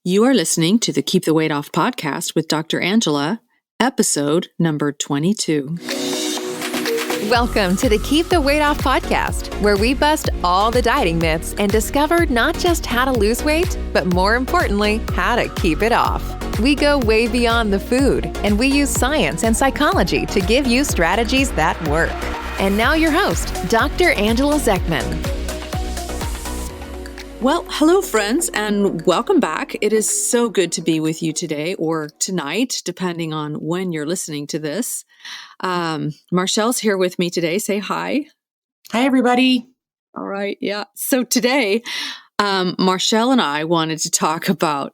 You are listening to the Keep the Weight Off podcast with Dr. Angela, episode number 22. Welcome to the Keep the Weight Off podcast, where we bust all the dieting myths and discover not just how to lose weight, but more importantly, how to keep it off. We go way beyond the food, and we use science and psychology to give you strategies that work. And now your host, Dr. Angela Zechmann. Well, hello, friends, and welcome back. It is so good to be with you today or tonight, depending on when you're listening to this. Marcelle's here with me today. Say hi. Hi, everybody. All right. Yeah. So today, Marcelle and I wanted to talk about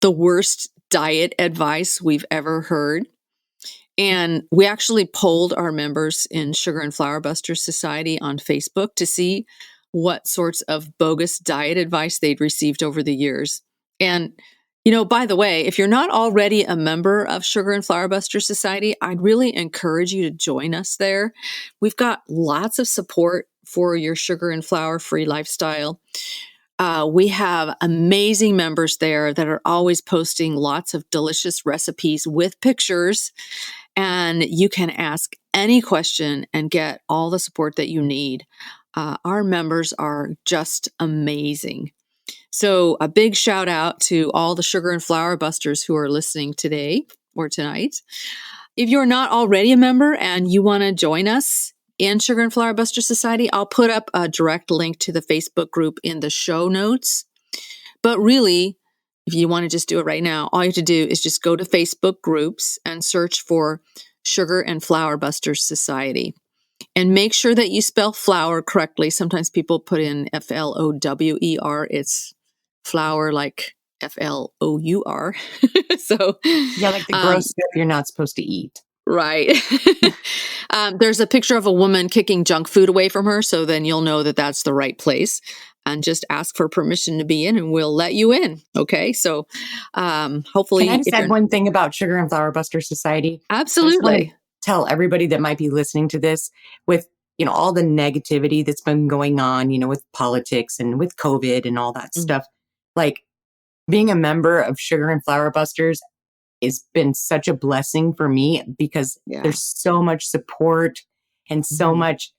the worst diet advice we've ever heard. And we actually polled our members in Sugar and Flour Busters Society on Facebook to see what sorts of bogus diet advice they'd received over the years. And, you know, by the way, if you're not already a member of Sugar and Flour Busters Society, I'd really encourage you to join us there. We've got lots of support for your sugar and flour free lifestyle. We have amazing members there that are always posting lots of delicious recipes with pictures, and you can ask any question and get all the support that you need. Our members are just amazing. So a big shout out to all the Sugar and Flour Busters who are listening today or tonight. If you're not already a member and you want to join us in Sugar and Flour Buster Society, I'll put up a direct link to the Facebook group in the show notes. But really, if you want to just do it right now, all you have to do is just go to Facebook groups and search for Sugar and Flour Busters Society. And make sure that you spell flour correctly. Sometimes people put in Flower. It's flour like Flour. So yeah, like the gross stuff you're not supposed to eat. Right. There's a picture of a woman kicking junk food away from her. So then you'll know that that's the right place. And just ask for permission to be in and we'll let you in. Okay. So hopefully. Can I just add one thing about Sugar and Flour Buster Society? Absolutely. Tell everybody that might be listening to this with, you know, all the negativity that's been going on, you know, with politics and with COVID and all that stuff. Like being a member of Sugar and Flour Busters has been such a blessing for me because there's so much support and so much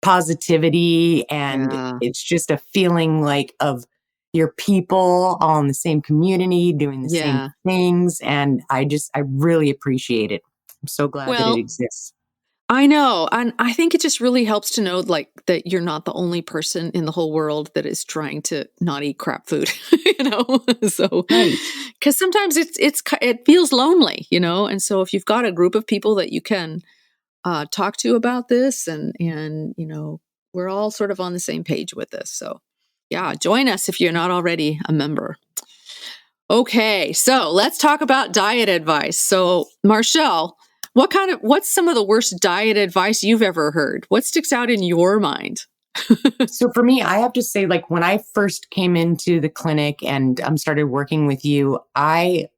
positivity. And it's just a feeling like of your people all in the same community doing the same things. And I really appreciate it. I'm so glad that it exists. I know. And I think it just really helps to know like that you're not the only person in the whole world that is trying to not eat crap food, you know? So, because sometimes it feels lonely, you know? And so if you've got a group of people that you can talk to about this and, you know, we're all sort of on the same page with this. So yeah, join us if you're not already a member. Okay. So let's talk about diet advice. So Marcelle, what's some of the worst diet advice you've ever heard? What sticks out in your mind? So for me, I have to say, like when I first came into the clinic and started working with you, I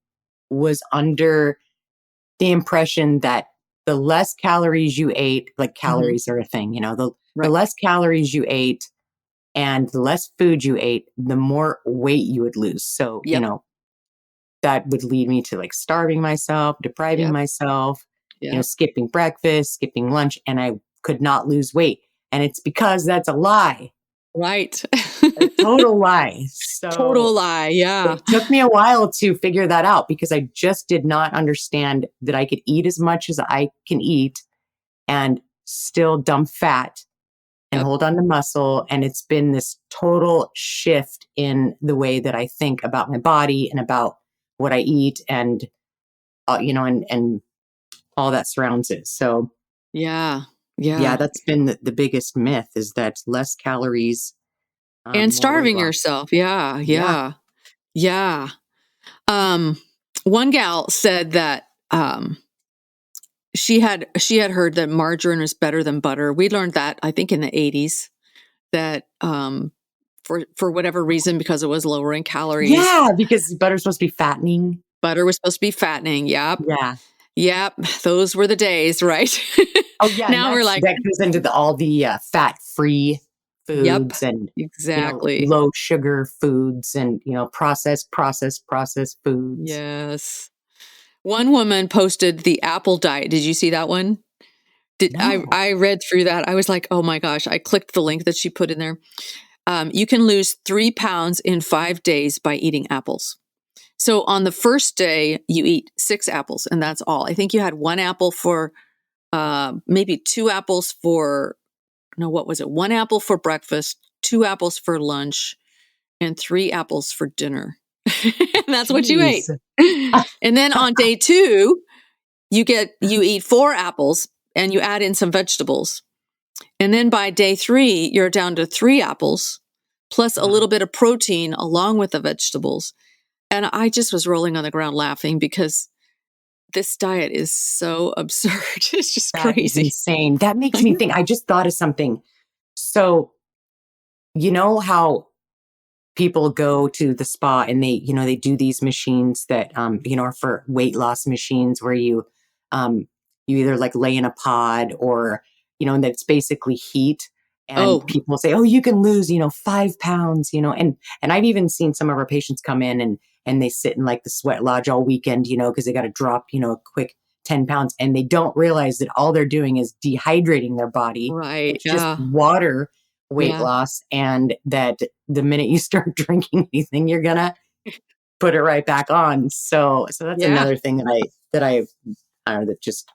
was under the impression that the less calories you ate, like calories are a thing, you know, the less calories you ate and the less food you ate, the more weight you would lose. So, you know, that would lead me to like starving myself, depriving myself, you know, skipping breakfast, skipping lunch, and I could not lose weight. And it's because that's a lie. Right. A total lie. So total lie. Yeah. It took me a while to figure that out because I just did not understand that I could eat as much as I can eat and still dump fat and hold on to muscle. And it's been this total shift in the way that I think about my body and about what I eat and, you know, and all that surrounds it. So yeah, that's been the biggest myth is that less calories and starving yourself. Yeah. One gal said that she had heard that margarine is better than butter. We learned that I think in the 80s that for whatever reason because it was lower in calories. Yeah, because butter's supposed to be fattening. Butter was supposed to be fattening. Yep. Yeah. Yep. Those were the days, right? Oh yeah. Now we're like that goes into all the fat-free Yep. foods and, Exactly. low sugar foods and, processed foods. Yes. One woman posted the apple diet. Did you see that one? Did No. I read through that. I was like, "Oh my gosh." I clicked the link that she put in there. You can lose 3 pounds in 5 days by eating apples. So on the first day, you eat 6 apples, and that's all. I think you had 1 apple for, maybe 2 apples for no, what was it? 1 apple for breakfast, 2 apples for lunch, and 3 apples for dinner. And that's what you ate. Jeez. And then on day 2, you eat 4 apples and you add in some vegetables. And then by day 3, you're down to 3 apples plus a little bit of protein along with the vegetables. And I just was rolling on the ground laughing because this diet is so absurd. It's just That is crazy. insane. That makes me think. I just thought of something. So, you know how people go to the spa and they do these machines that, are for weight loss machines where you either like lay in a pod or, and that's basically heat. And Oh, people say, oh, you can lose, 5 pounds, and I've even seen some of our patients come in and they sit in like the sweat lodge all weekend, because they got to drop, a quick 10 pounds and they don't realize that all they're doing is dehydrating their body. right. It's just Yeah. water weight Yeah. loss, and that the minute you start drinking anything, you're gonna put it right back on. So that's Yeah. another thing that just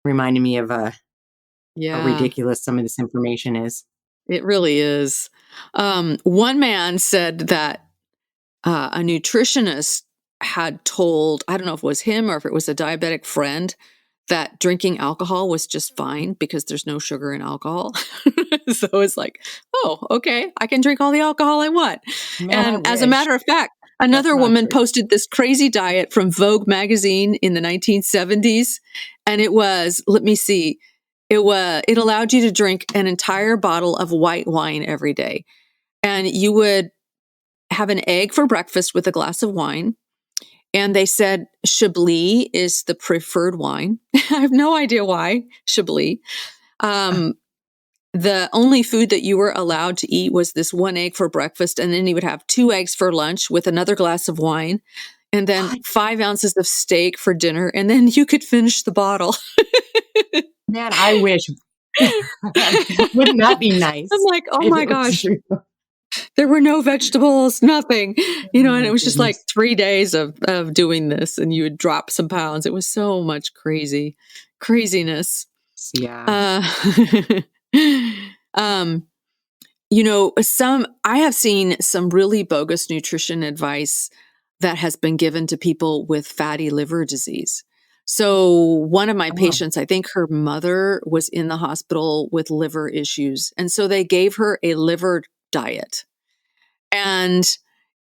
reminded me of how Yeah. ridiculous some of this information is. It really is. One man said that a nutritionist had told, I don't know if it was him or if it was a diabetic friend, that drinking alcohol was just fine because there's no sugar in alcohol. So it's like, oh, okay, I can drink all the alcohol I want. Man, I And as a wish. matter of fact, That's another not woman true. posted this crazy diet from Vogue magazine in the 1970s. And it was, let me see, it allowed you to drink an entire bottle of white wine every day. And you would have an egg for breakfast with a glass of wine. And they said Chablis is the preferred wine. I have no idea why Chablis. Um, the only food that you were allowed to eat was this 1 egg for breakfast. And then you would have 2 eggs for lunch with another glass of wine. And then What? 5 ounces of steak for dinner. And then you could finish the bottle. Man, I wish. Wouldn't that be I'm nice like, oh if my it was gosh, true? there were no vegetables, nothing, Oh and my it was just like goodness. 3 days of doing this and you would drop some pounds. It was so much craziness. Yeah. Uh, um, I have seen some really bogus nutrition advice that has been given to people with fatty liver disease. So one of my Oh, patients, I think her mother was in the hospital with liver issues. And so they gave her a liver diet. And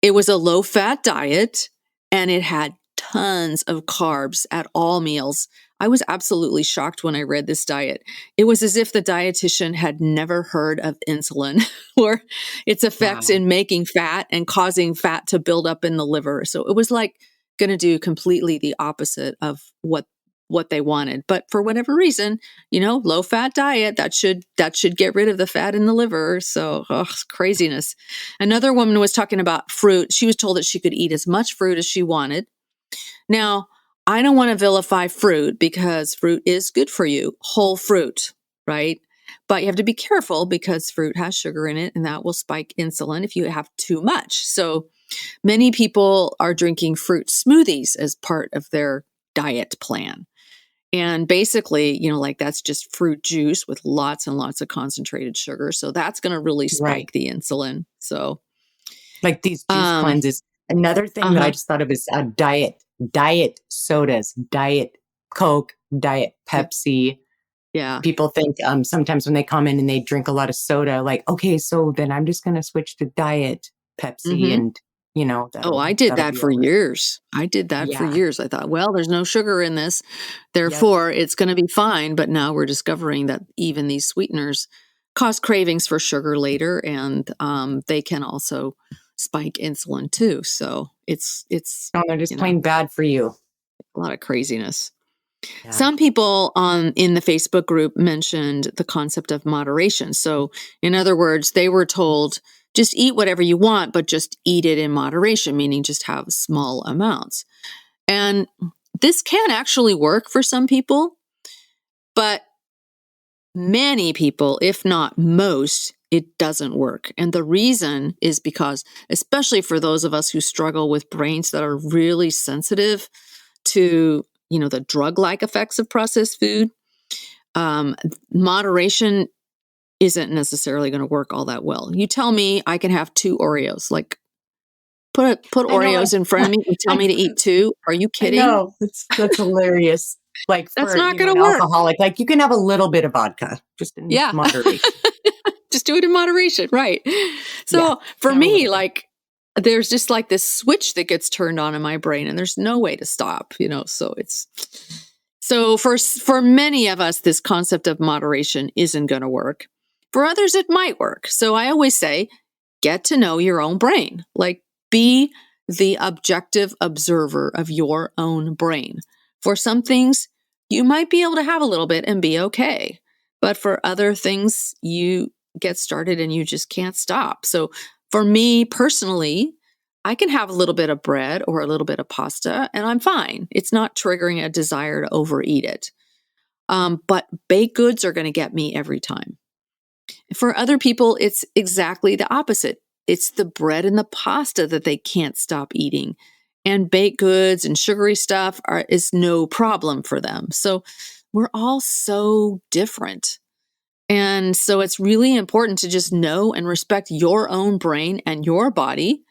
it was a low fat diet and it had tons of carbs at all meals. I was absolutely shocked when I read this diet. It was as if the dietitian had never heard of insulin or its effects wow. in making fat and causing fat to build up in the liver. So it was like going to do completely the opposite of what they wanted. But for whatever reason, low fat diet that should get rid of the fat in the liver. So craziness. Another woman was talking about fruit. She was told that she could eat as much fruit as she wanted. Now, I don't want to vilify fruit because fruit is good for you, whole fruit, right? But you have to be careful because fruit has sugar in it and that will spike insulin if you have too much. So many people are drinking fruit smoothies as part of their diet plan. And basically, like that's just fruit juice with lots and lots of concentrated sugar. So that's going to really Right. spike the insulin. So, Like these juice um, cleanses. Another thing that I uh-huh. just thought of is diet sodas, diet Coke, diet Yeah. Pepsi. Yeah. People think sometimes when they come in and they drink a lot of soda, like, okay, so then I'm just going to switch to diet Pepsi, Mm-hmm. and Oh, that'll I did that'll that be for over. years. I did that for Yeah. years. I thought, well, there's no sugar in this. Yep. Therefore, it's going to be fine. But now we're discovering that even these sweeteners cause cravings for sugar later, and they can also spike insulin too. So it's No, they're just plain bad for you. a lot of craziness. Yeah. Some people in the Facebook group mentioned the concept of moderation. So, in other words, they were told just eat whatever you want, but just eat it in moderation, meaning just have small amounts. And this can actually work for some people, but many people, if not most, it doesn't work. And the reason is because, especially for those of us who struggle with brains that are really sensitive to, the drug-like effects of processed food, moderation isn't necessarily going to work all that well. You tell me I can have 2 Oreos, like put I know. Oreos in front of me and tell me to eat 2. Are you I kidding? know. That's hilarious. Like That's for, not going an to work. alcoholic, like you can have a little bit of vodka, just in Yeah. moderation. Just do it in moderation. Right. So Yeah, for have a little me, bit. like, there's just like this switch that gets turned on in my brain and there's no way to stop, so for many of us, this concept of moderation isn't going to work. For others, it might work. So I always say, get to know your own brain. Like, be the objective observer of your own brain. For some things, you might be able to have a little bit and be okay. But for other things, you get started and you just can't stop. So for me personally, I can have a little bit of bread or a little bit of pasta and I'm fine. It's not triggering a desire to overeat it. But baked goods are going to get me every time. For other people, it's exactly the opposite. It's the bread and the pasta that they can't stop eating. And baked goods and sugary stuff is no problem for them. So we're all so different. And so it's really important to just know and respect your own brain and your body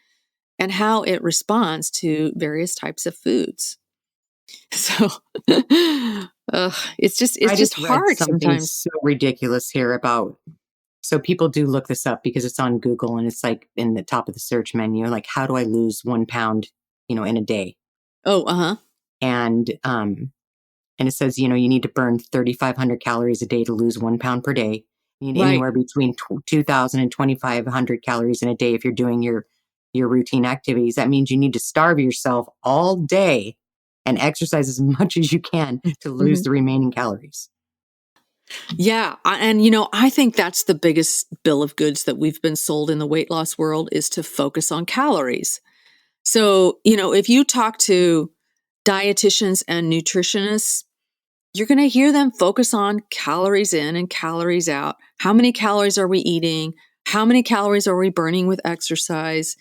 and how it responds to various types of foods. So it's I just just read hard something sometimes. so ridiculous here about, so people do look this up because it's on Google and it's like in the top of the search menu, like how do I lose 1 pound, in a day? Oh, uh-huh. And it says, you need to burn 3,500 calories a day to lose 1 pound per day. You need Right. anywhere between 2,000 and 2,500 calories in a day if you're doing your routine activities. That means you need to starve yourself all day and exercise as much as you can to lose Mhm. the remaining calories. Yeah. And, I think that's the biggest bill of goods that we've been sold in the weight loss world is to focus on calories. So, if you talk to dietitians and nutritionists, you're going to hear them focus on calories in and calories out. How many calories are we eating? How many calories are we burning with exercise?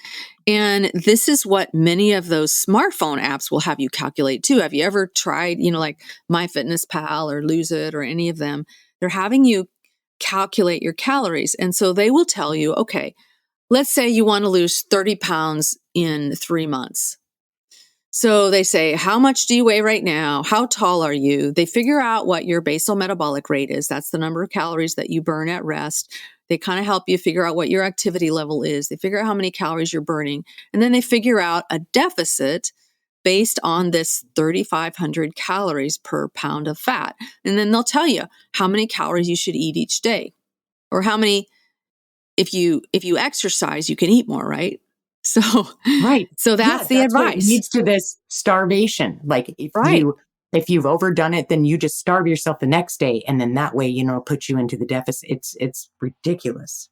And this is what many of those smartphone apps will have you calculate too. Have you ever tried, like MyFitnessPal or Lose It or any of them? They're having you calculate your calories. And so they will tell you, okay, let's say you want to lose 30 pounds in 3 months. So they say, how much do you weigh right now? How tall are you? They figure out what your basal metabolic rate is. That's the number of calories that you burn at rest. They kind of help you figure out what your activity level is. They figure out how many calories you're burning. And then they figure out a deficit based on this 3,500 calories per pound of fat. And then they'll tell you how many calories you should eat each day, or how many, if you exercise, you can eat more, right? So, Right. so Yeah, that's the that's what advice. leads to this starvation. Like Right. if you've overdone it, then you just starve yourself the next day. And then that way, it puts you into the deficit. It's ridiculous.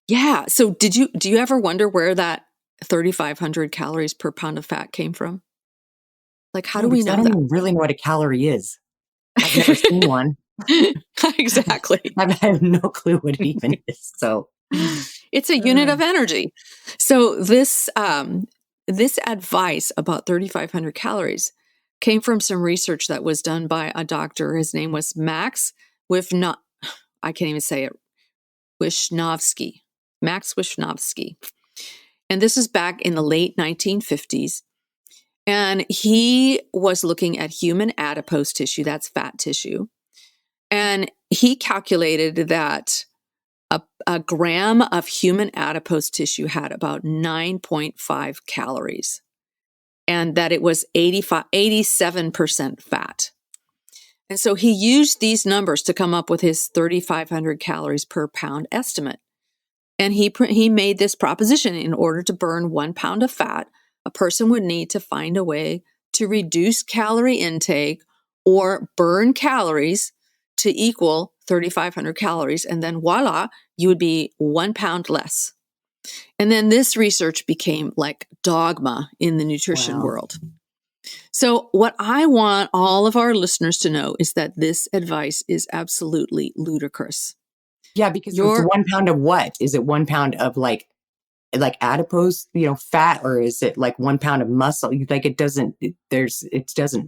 Yeah. So do you ever wonder where that 3,500 calories per pound of fat came from? Like, how do we Because I know don't that? even really know what a calorie is. I've never seen one. Exactly. I have no clue what it even is. So It's a unit of energy. So this advice about 3,500 calories came from some research that was done by a doctor. His name was Max I can't even say it. Wishnowsky. Max Wishnowsky. And this is back in the late 1950s. And he was looking at human adipose tissue, that's fat tissue. And he calculated that a gram of human adipose tissue had about 9.5 calories, and that it was 87% fat. And so he used these numbers to come up with his 3,500 calories per pound estimate. And he made this proposition: in order to burn 1 pound of fat, a person would need to find a way to reduce calorie intake or burn calories to equal 3,500 calories. And then voila, you would be 1 pound less. And then this research became like dogma in the nutrition Wow. world. So what I want all of our listeners to know is that this advice is absolutely ludicrous. Yeah, because it's 1 pound of what? Is it 1 pound of like adipose, fat, or is it like 1 pound of muscle? Like it doesn't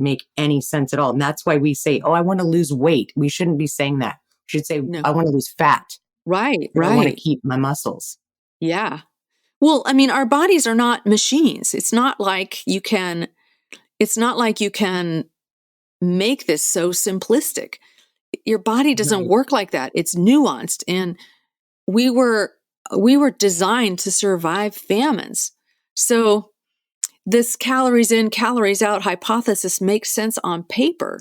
make any sense at all. And that's why we say, oh, I want to lose weight. We shouldn't be saying that. We should say, No. I want to lose fat. Right. I want to keep my muscles. Yeah. Well, I mean, our bodies are not machines. It's not like you can make this so simplistic. Your body doesn't work like that. It's nuanced. And we were designed to survive famines. So this calories in, calories out hypothesis makes sense on paper,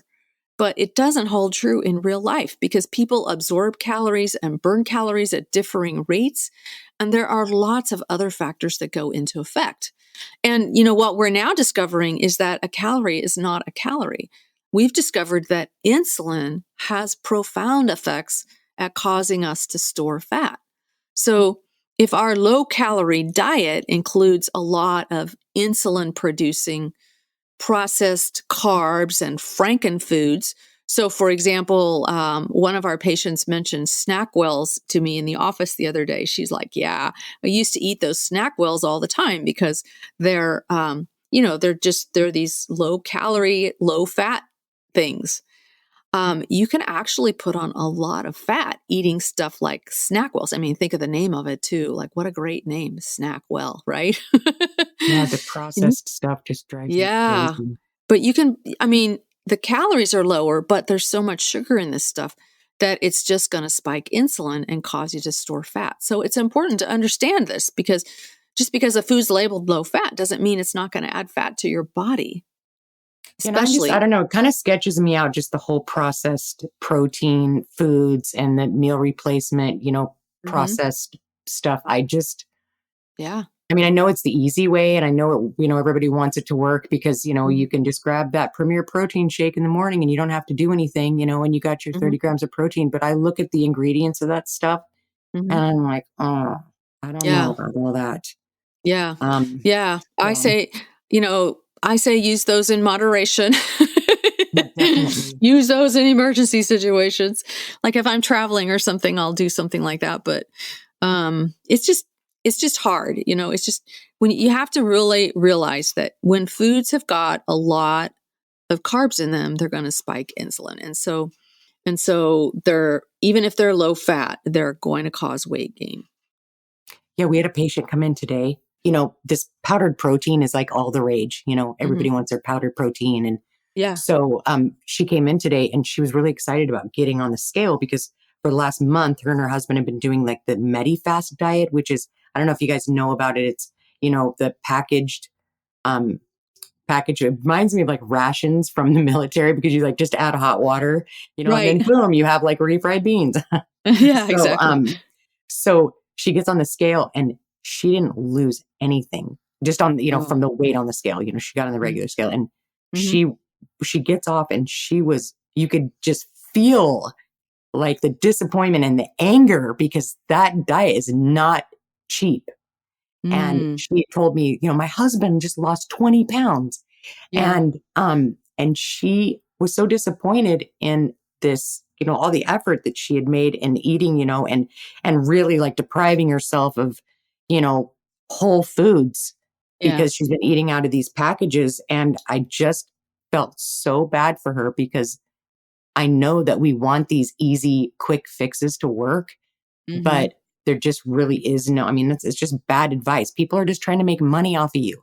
but it doesn't hold true in real life because people absorb calories and burn calories at differing rates. And there are lots of other factors that go into effect. And what we're now discovering is that a calorie is not a calorie. We've discovered that insulin has profound effects at causing us to store fat. So if our low-calorie diet includes a lot of insulin-producing processed carbs and frankenfoods, so for example, one of our patients mentioned SnackWells to me in the office the other day. She's like, yeah, I used to eat those SnackWells all the time because they're these low-calorie, low-fat things. You can actually put on a lot of fat eating stuff like SnackWells. I mean, think of the name of it too. Like, what a great name, SnackWell, right? Yeah, the processed stuff just drives me crazy. But the calories are lower, but there's so much sugar in this stuff that it's just going to spike insulin and cause you to store fat. So it's important to understand this because just because a food's labeled low fat doesn't mean it's not going to add fat to your body. Especially, I don't know, it kind of sketches me out, just the whole processed protein foods and the meal replacement, processed stuff. I know it's the easy way, and I know everybody wants it to work because, you can just grab that Premier Protein shake in the morning and you don't have to do anything, and you got your 30 grams of protein. But I look at the ingredients of that stuff and I'm like, oh, I don't know about all that. Yeah. I say use those in moderation. Use those in emergency situations. Like if I'm traveling or something, I'll do something like that. But it's just hard. It's just when you have to really realize that when foods have got a lot of carbs in them, they're going to spike insulin. And so they're, even if they're low fat, they're going to cause weight gain. Yeah, we had a patient come in today. This powdered protein is like all the rage. Everybody wants their powdered protein. And so she came in today and she was really excited about getting on the scale because for the last month, her and her husband have been doing like the MediFast diet, which is, I don't know if you guys know about it. It's, the packaged package. It reminds me of like rations from the military because you like just add hot water, and then boom, you have like refried beans. Yeah, exactly. So she gets on the scale and she didn't lose anything just on, from the weight on the scale. She got on the regular scale and she gets off and you could just feel like the disappointment and the anger because that diet is not cheap. And she told me, my husband just lost 20 pounds. Yeah. And she was so disappointed in this, all the effort that she had made in eating, and really like depriving herself of, whole foods because she's been eating out of these packages. And I just felt so bad for her because I know that we want these easy, quick fixes to work, but there just really is it's just bad advice. People are just trying to make money off of you.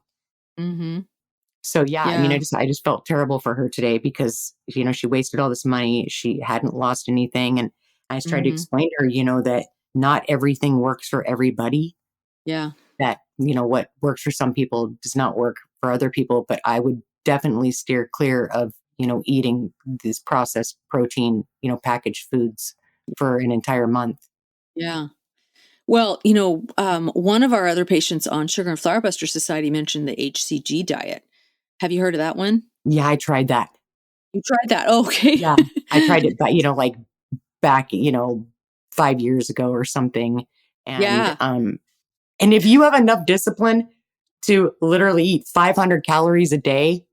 So I just felt terrible for her today because, she wasted all this money. She hadn't lost anything. And I just tried to explain to her, that not everything works for everybody. Yeah. That, what works for some people does not work for other people. But I would definitely steer clear of, eating these processed protein, packaged foods for an entire month. Yeah. Well, one of our other patients on Sugar and Flour Buster Society mentioned the HCG diet. Have you heard of that one? Yeah, I tried that. You tried that. Okay. Yeah, I tried it, but, like back, 5 years ago or something. And, Yeah. and if you have enough discipline to literally eat 500 calories a day,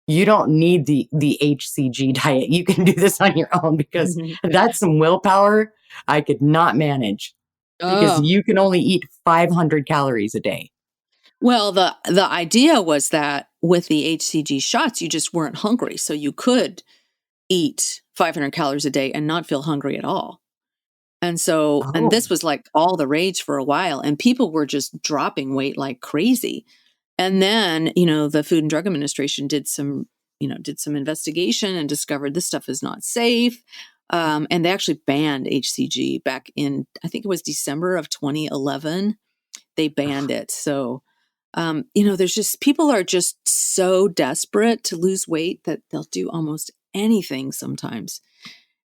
you don't need the HCG diet. You can do this on your own because that's some willpower I could not manage because Oh. you can only eat 500 calories a day. Well, the idea was that with the HCG shots, you just weren't hungry. So you could eat 500 calories a day and not feel hungry at all. And Oh, this was like all the rage for a while, and people were just dropping weight like crazy. And then, the Food and Drug Administration did some investigation and discovered this stuff is not safe. And they actually banned HCG back in, I think it was December of 2011. They banned it. So, there's just people are just so desperate to lose weight that they'll do almost anything sometimes.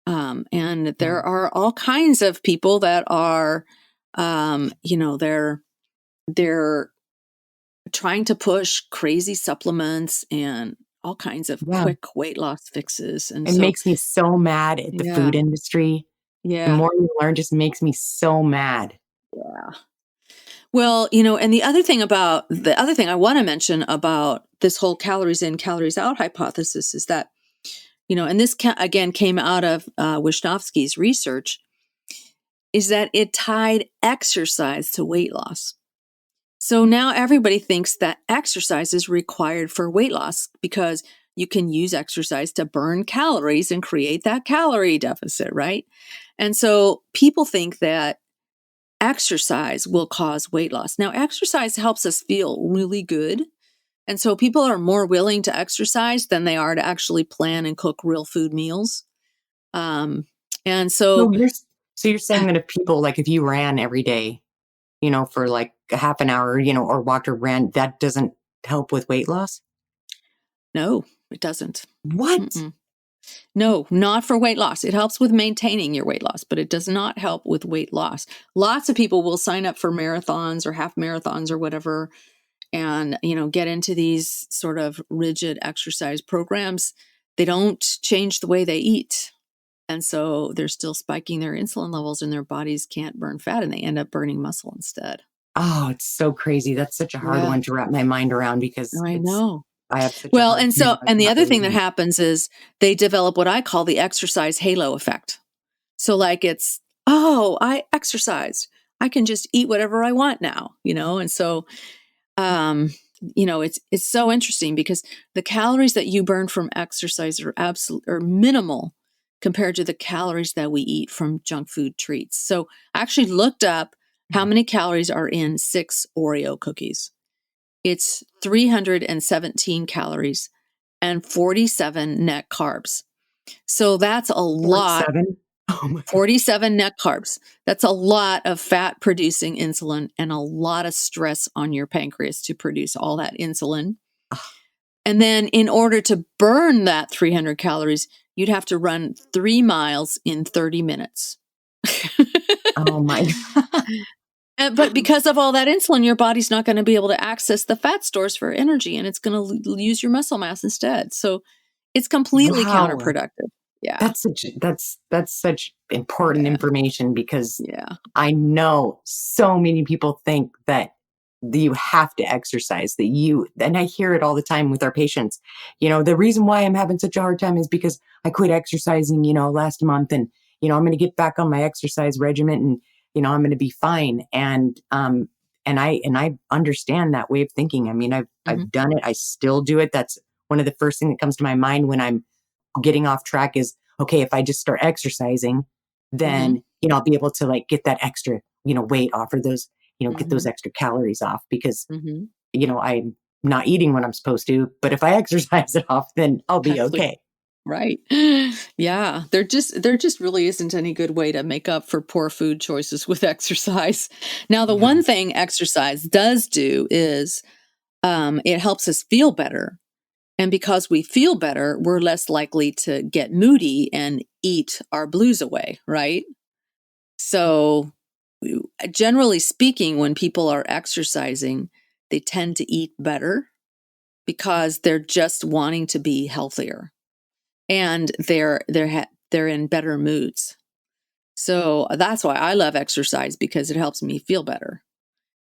And there are all kinds of people that are, they're trying to push crazy supplements and all kinds of yeah. quick weight loss fixes. And It so, makes me so mad at the yeah, food industry. The yeah, more you learn just makes me so mad. yeah. Well, and the other thing I want to mention about this whole calories in, calories out hypothesis is that, and this again came out of Wisnowski's research, is that it tied exercise to weight loss. So now everybody thinks that exercise is required for weight loss because you can use exercise to burn calories and create that calorie deficit, right? And so people think that exercise will cause weight loss. Now, exercise helps us feel really good. And so people are more willing to exercise than they are to actually plan and cook real food meals. And So so, you're saying that if you ran every day, for like a half an hour, or walked or ran, that doesn't help with weight loss? no, it doesn't. What? Mm-mm. No, not for weight loss. It helps with maintaining your weight loss, but it does not help with weight loss. Lots of people will sign up for marathons or half marathons or whatever and, get into these sort of rigid exercise programs. They don't change the way they eat. And so they're still spiking their insulin levels and their bodies can't burn fat and they end up burning muscle instead. Oh, it's so crazy. That's such a hard Yeah, one to wrap my mind around because I know. I have such a Well, hard time and the not other really thing that eating. happens is they develop what I call the exercise halo effect. So like it's, oh, I exercised. I can just eat whatever I want now, And so, it's so interesting because the calories that you burn from exercise are minimal compared to the calories that we eat from junk food treats. So I actually looked up how many calories are in 6 Oreo cookies. It's 317 calories and 47 net carbs. So that's a lot. 47? Oh my God. 47 net carbs. That's a lot of fat producing insulin and a lot of stress on your pancreas to produce all that insulin. And then in order to burn that 300 calories, you'd have to run 3 miles in 30 minutes. Oh my God. But because of all that insulin, your body's not going to be able to access the fat stores for energy and it's going to use your muscle mass instead. So it's completely Wow. counterproductive. Yeah. That's such important Yeah. information because Yeah. I know so many people think that you have to exercise, and I hear it all the time with our patients. The reason why I'm having such a hard time is because I quit exercising, last month and, I'm going to get back on my exercise regimen and, I'm going to be fine. And I understand that way of thinking. I mean, I've done it. I still do it. That's one of the first thing that comes to my mind when I'm getting off track is, okay, if I just start exercising, then, I'll be able to like get that extra, weight off or those, get those extra calories off because, Mm-hmm. I'm not eating when I'm supposed to. But if I exercise it off, then I'll be Exactly. okay. Right. Yeah. There just really isn't any good way to make up for poor food choices with exercise. Now, the Yeah. one thing exercise does do is it helps us feel better. And because we feel better, we're less likely to get moody and eat our blues away, right? So, generally speaking, when people are exercising, they tend to eat better because they're just wanting to be healthier. and they're in better moods. So that's why I love exercise, because it helps me feel better,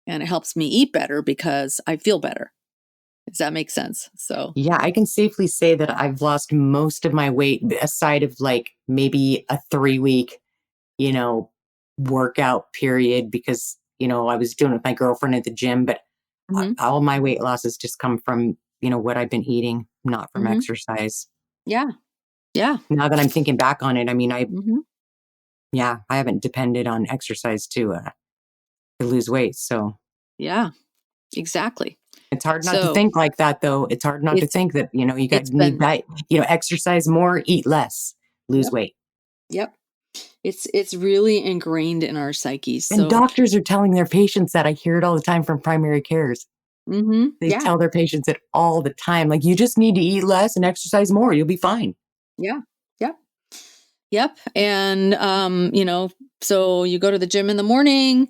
and it helps me eat better because I feel better. Does that make sense? So Yeah, I can safely say that I've lost most of my weight aside of like maybe a 3 week, you know, workout period because, I was doing it with my girlfriend at the gym, but mhm, all my weight losses just come from, what I've been eating, not from mhm. exercise. Yeah, yeah, Now that I'm thinking back on it, I mean, mhm, I haven't depended on exercise to lose weight. So yeah, exactly. it's hard not to So think like that, though. It's hard not to it's think that, you got it's need been that, exercise more, eat less, lose yep, weight. yep. It's really ingrained in our psyches. And So doctors are telling their patients that. I hear it all the time from primary cares. They yeah, tell their patients it all the time. Like, you just need to eat less and exercise more. You'll be fine. yeah, yep, yep. And so you go to the gym in the morning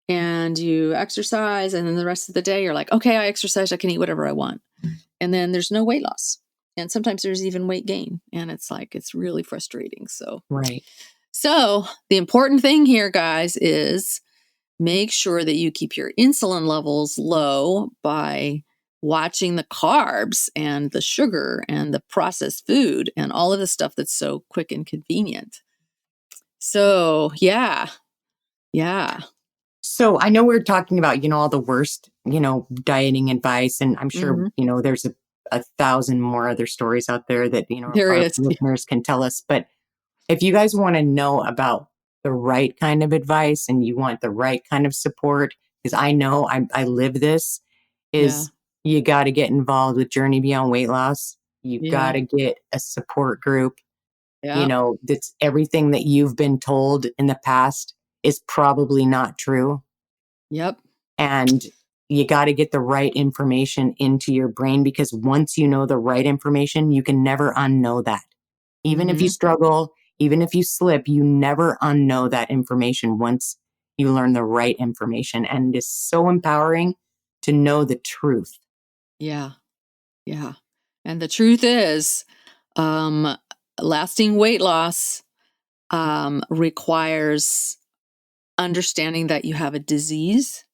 and you exercise, and then the rest of the day you're like, okay, I exercised, I can eat whatever I want. And then there's no weight loss. And sometimes there's even weight gain. And it's really frustrating. Right. So the important thing here, guys, is make sure that you keep your insulin levels low by watching the carbs and the sugar and the processed food and all of the stuff that's so quick and convenient. So, yeah, yeah. So I know we're talking about, all the worst, dieting advice. And I'm sure, Hmm. there's a thousand more other stories out there that, There our is. listeners can tell us. But if you guys want to know about the right kind of advice and you want the right kind of support, because I know I live this, Yeah, is you got to get involved with Journey Beyond Weight Loss. You got yeah, to get a support group. yeah, That's everything that you've been told in the past is probably not true. yep. And you got to get the right information into your brain, because once you know the right information, you can never unknow that. Even if you Hmm. struggle, even if you slip, you never unknow that information once you learn the right information. And it is so empowering to know the truth. Yeah, yeah. And the truth is, um, lasting weight loss requires understanding that you have a disease,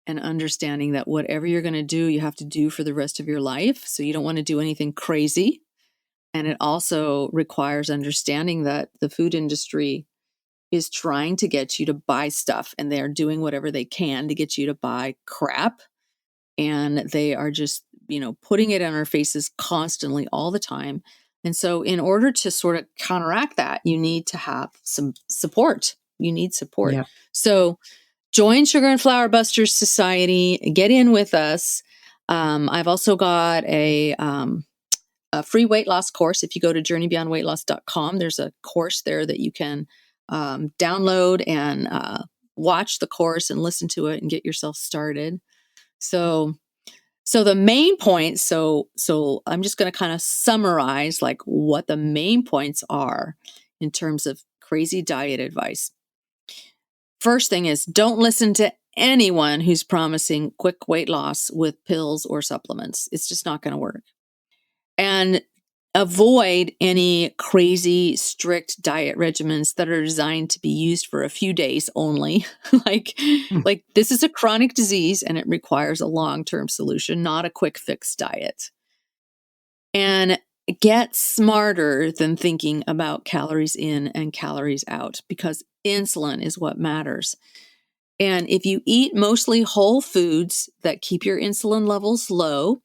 and understanding that whatever you're going to do, you have to do for the rest of your life. So you don't want to do anything crazy. And it also requires understanding that the food industry is trying to get you to buy stuff, and they're doing whatever they can to get you to buy crap. And they are just, putting it in our faces constantly all the time. And so, in order to sort of counteract that, you need to have some support. You need support. Yeah. So, join Sugar and Flour Busters Society. Get in with us. I've also got a free weight loss course. If you go to journeybeyondweightloss.com, there's a course there that you can download and watch the course and listen to it and get yourself started. So, so the main points. So I'm just going to kind of summarize like what the main points are in terms of crazy diet advice. First thing is, don't listen to anyone who's promising quick weight loss with pills or supplements. It's just not going to work. And avoid any crazy strict diet regimens that are designed to be used for a few days only. like Mm. like this is a chronic disease, and it requires a long-term solution, not a quick fix diet. And get smarter than thinking about calories in and calories out, because insulin is what matters. And if you eat mostly whole foods that keep your insulin levels low,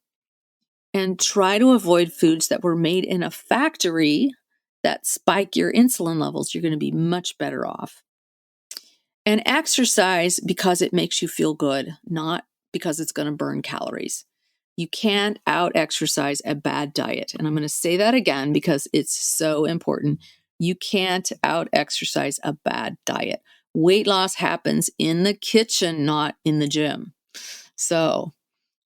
and try to avoid foods that were made in a factory that spike your insulin levels, you're going to be much better off. And exercise because it makes you feel good, not because it's going to burn calories. You can't out exercise a bad diet. And I'm going to say that again because it's so important. You can't out exercise a bad diet. Weight loss happens in the kitchen, not in the gym. So,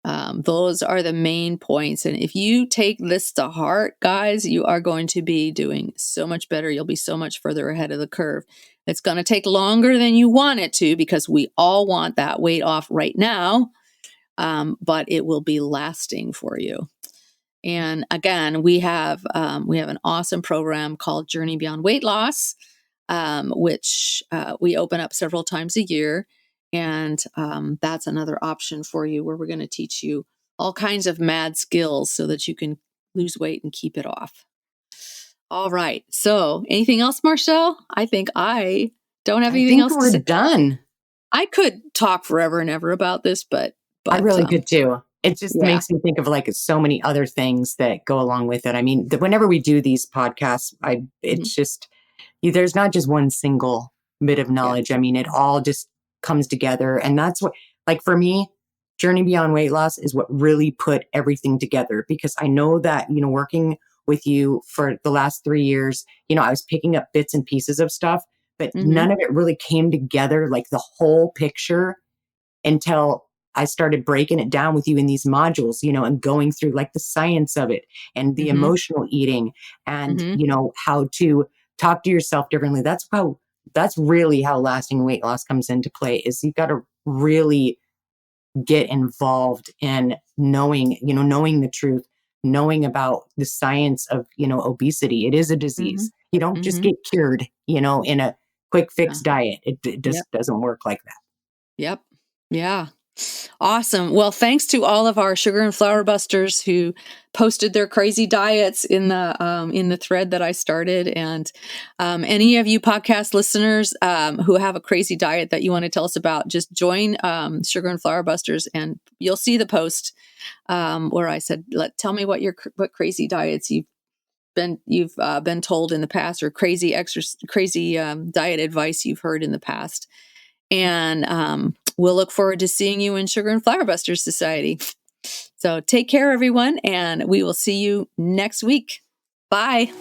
those are the main points. And if you take this to heart, guys, you are going to be doing so much better. You'll be so much further ahead of the curve. It's going to take longer than you want it to, because we all want that weight off right now, but it will be lasting for you. And again, we have an awesome program called Journey Beyond Weight Loss, which we open up several times a year. And that's another option for you, where we're going to teach you all kinds of mad skills so that you can lose weight and keep it off. All right. So anything else, Marshall? I think I don't have anything else to say. We're done. I could talk forever and ever about this, but I really could too. It just makes me think of like so many other things that go along with it. I mean, whenever we do these podcasts, it's just, there's not just one single bit of knowledge. I mean, it all just comes together. And that's what, like for me, Journey Beyond Weight Loss is what really put everything together, because I know that, working with you for the last 3 years, I was picking up bits and pieces of stuff, but none of it really came together, like the whole picture, until I started breaking it down with you in these modules, and going through like the science of it and the emotional eating and, how to talk to yourself differently. That's really how lasting weight loss comes into play, is you've got to really get involved in knowing the truth, knowing about the science of, obesity. It is a disease. You don't just get cured, in a quick fix diet. It just doesn't work like that. Yep. Yeah. Awesome. Well, thanks to all of our sugar and flour busters who posted their crazy diets in the thread that I started. And any of you podcast listeners who have a crazy diet that you want to tell us about, just join Sugar and Flour Busters, and you'll see the post where I said, "Tell me what crazy diets you've been told in the past, or crazy diet advice you've heard in the past." And we'll look forward to seeing you in Sugar and Flour Busters Society. So take care, everyone, and we will see you next week. Bye.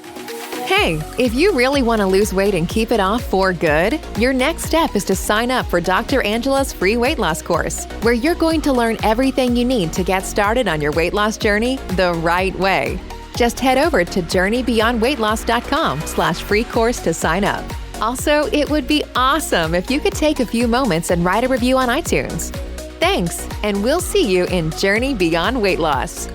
Hey, if you really want to lose weight and keep it off for good, your next step is to sign up for Dr. Angela's free weight loss course, where you're going to learn everything you need to get started on your weight loss journey the right way. Just head over to journeybeyondweightloss.com/free course to sign up. Also, it would be awesome if you could take a few moments and write a review on iTunes. Thanks, and we'll see you in Journey Beyond Weight Loss.